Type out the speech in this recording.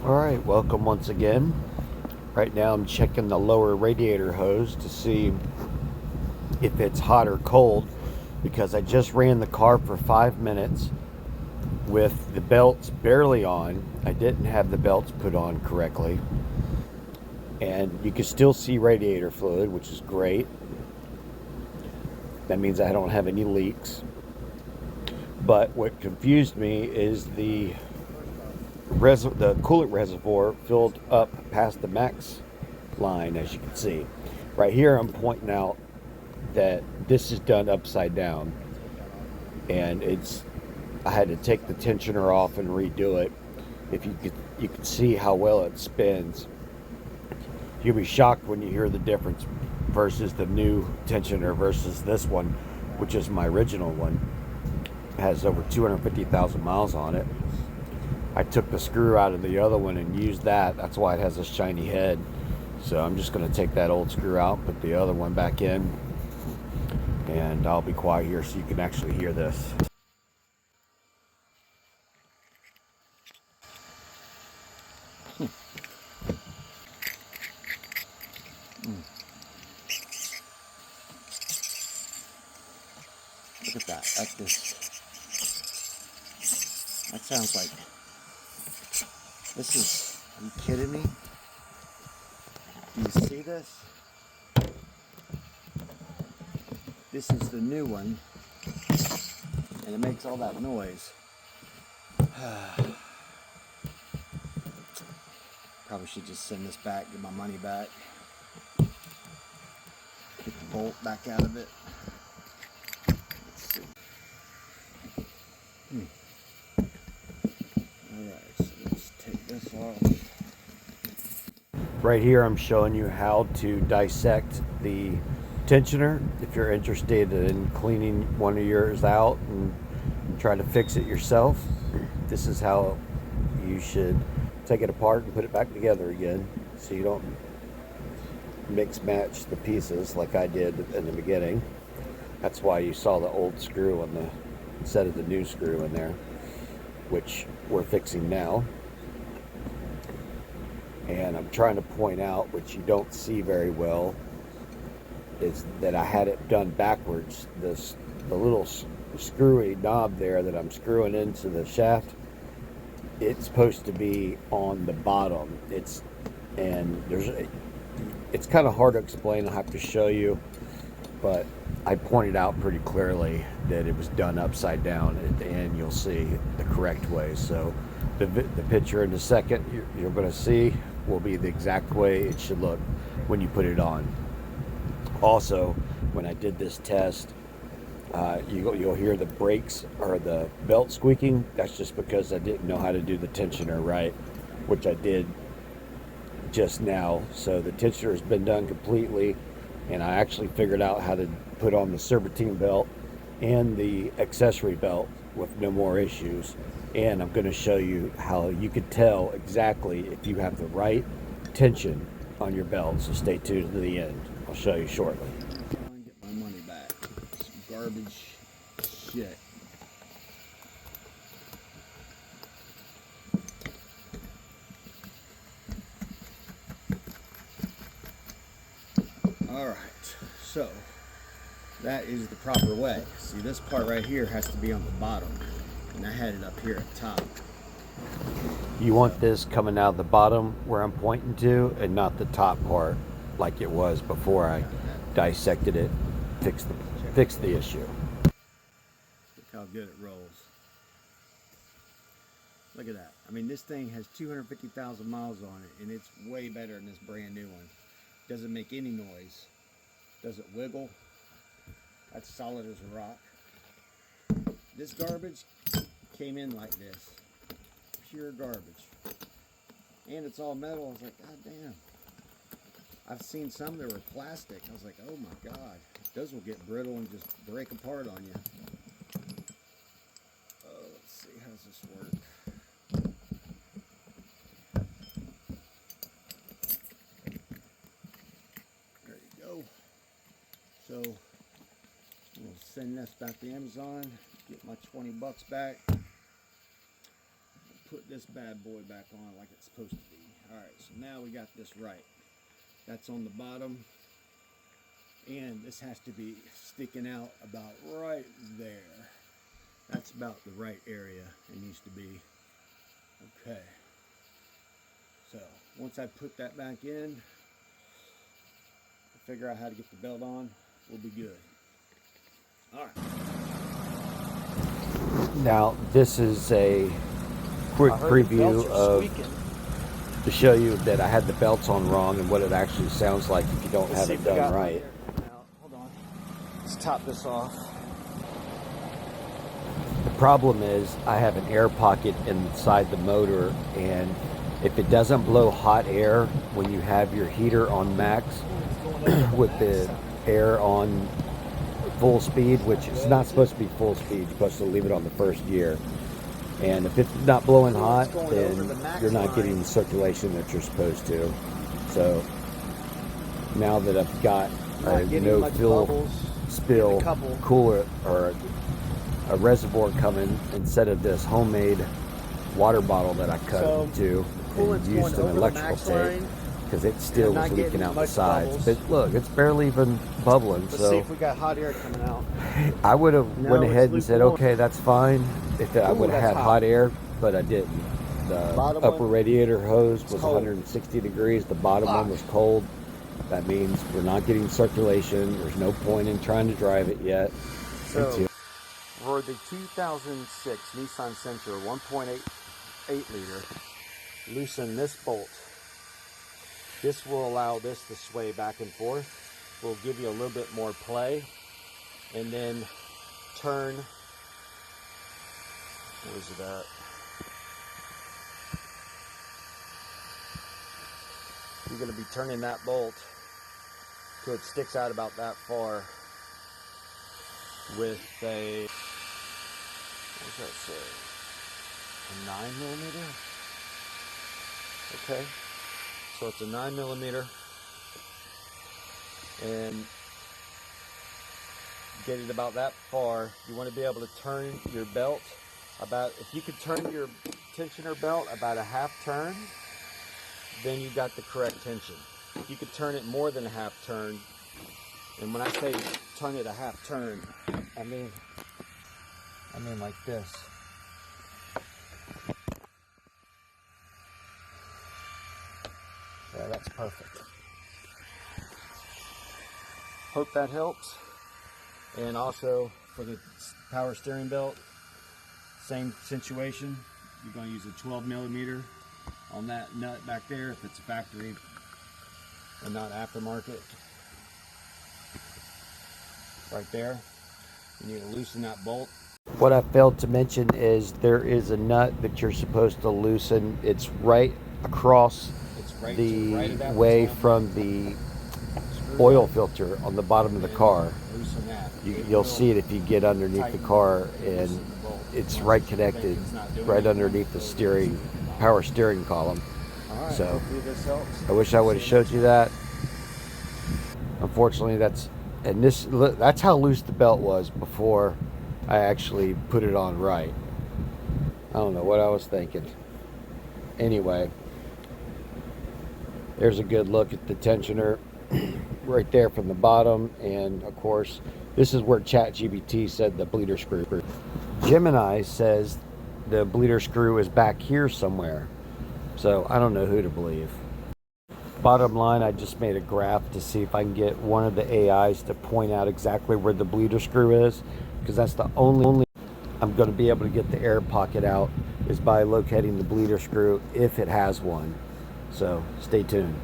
Alright, welcome once again. Right now I'm checking the lower radiator hose to see if it's hot or cold, because I just ran the car for 5 minutes with the belts barely on. I didn't have the belts put on correctly, and you can still see radiator fluid, which is great. That means I don't have any leaks. But what confused me is the coolant reservoir filled up past the max line, as you can see. Right here I'm pointing out that this is done upside down, and I had to take the tensioner off and redo it. If you could see how well it spins. You'll be shocked when you hear the difference versus the new tensioner versus this one, which is my original one. It has over 250,000 miles on it. I took the screw out of the other one and used that. That's why it has a shiny head. So I'm just going to take that old screw out, put the other one back in, and I'll be quiet here so you can actually hear this. Look at that. That sounds like, are you kidding me? Do you see this? This is the new one, and it makes all that noise. Probably should just send this back, get my money back. Get the bolt back out of it. Let's see. Alright, so let's take this off. Right here I'm showing you how to dissect the tensioner if you're interested in cleaning one of yours out and try to fix it yourself. This is how you should take it apart and put it back together again, so you don't mix match the pieces like I did in the beginning. That's why you saw the old screw on the instead of the new screw in there, which we're fixing now. And I'm trying to point out, which you don't see very well, is that I had it done backwards. The little screwy knob there that I'm screwing into the shaft, it's supposed to be on the bottom. It's kind of hard to explain. I'll have to show you, but I pointed out pretty clearly that it was done upside down, and you'll see the correct way. So the picture in a second you're going to see will be the exact way it should look when you put it on. Also, when I did this test, you'll hear the brakes or the belt squeaking. That's just because I didn't know how to do the tensioner right, which I did just now. So the tensioner has been done completely, and I actually figured out how to put on the serpentine belt and the accessory belt with no more issues. And I'm going to show you how you could tell exactly if you have the right tension on your belt. So stay tuned to the end. I'll show you shortly. I want to get my money back. Some garbage shit. Alright, so that is the proper way. See, this part right here has to be on the bottom, and I had it up here at the top. You want this coming out of the bottom where I'm pointing to, and not the top part like it was before I dissected it, fixed the issue. Look how good it rolls. Look at that. I mean, this thing has 250,000 miles on it, and it's way better than this brand new one. Doesn't make any noise. Doesn't wiggle. That's solid as a rock. This garbage came in like this. Pure garbage. And it's all metal. I was like, God damn. I've seen some that were plastic. I was like, oh my God. Those will get brittle and just break apart on you. Oh, let's see. How does this work? There you go. So, we'll send this back to Amazon. Get my $20 back. Put this bad boy back on like it's supposed to be. Alright, so now we got this right. That's on the bottom. And this has to be sticking out about right there. That's about the right area it needs to be. Okay. So once I put that back in, figure out how to get the belt on, we'll be good. Alright. Now this is a quick preview of to show you that I had the belts on wrong and what it actually sounds like if you don't have it done right. Hold on. Let's top this off. The problem is I have an air pocket inside the motor, and if it doesn't blow hot air when you have your heater on max with the air on full speed, which is not supposed to be full speed, you're supposed to leave it on the first gear. And if it's not blowing hot, then you're not getting the circulation that you're supposed to. So now that I've got a no fill spill cooler or a reservoir coming instead of this homemade water bottle that I cut into and used an electrical tape, because it still was leaking out the sides. But look, it's barely even bubbling. Let's see if we got hot air coming out. I would have went ahead and said, okay, that's fine, if I would have had hot air, but I didn't. The upper radiator hose was 160 degrees. The bottom one was cold. That means we're not getting circulation. There's no point in trying to drive it yet. So, for the 2006 Nissan Sentra 1.8 liter, loosen this bolt. This will allow this to sway back and forth. Will give you a little bit more play. And then turn, where's it at? You're going to be turning that bolt so it sticks out about that far with a, what does that say? A 9mm? Okay. So it's a 9mm, and get it about that far. You want to be able to turn your belt about, if you could turn your tensioner belt about a half turn, then you got the correct tension. If you could turn it more than a half turn, and when I say turn it a half turn, I mean like this. Yeah, that's perfect. Hope that helps. And also for the power steering belt, same situation. You're going to use a 12mm on that nut back there if it's a factory and not aftermarket. Right there. You need to loosen that bolt. What I failed to mention is there is a nut that you're supposed to loosen. It's right across the way from the oil filter on the bottom of the car. You'll see it if you get underneath the car, and it's right connected right underneath the power steering column. So I wish I would have showed you that. Unfortunately, that's how loose the belt was before I actually put it on right. I don't know what I was thinking. Anyway, there's a good look at the tensioner right there from the bottom, and of course this is where ChatGPT said the bleeder screw. Gemini says the bleeder screw is back here somewhere, so I don't know who to believe. Bottom line, I just made a graph to see if I can get one of the AIs to point out exactly where the bleeder screw is, because that's the only I'm going to be able to get the air pocket out is by locating the bleeder screw if it has one. So stay tuned.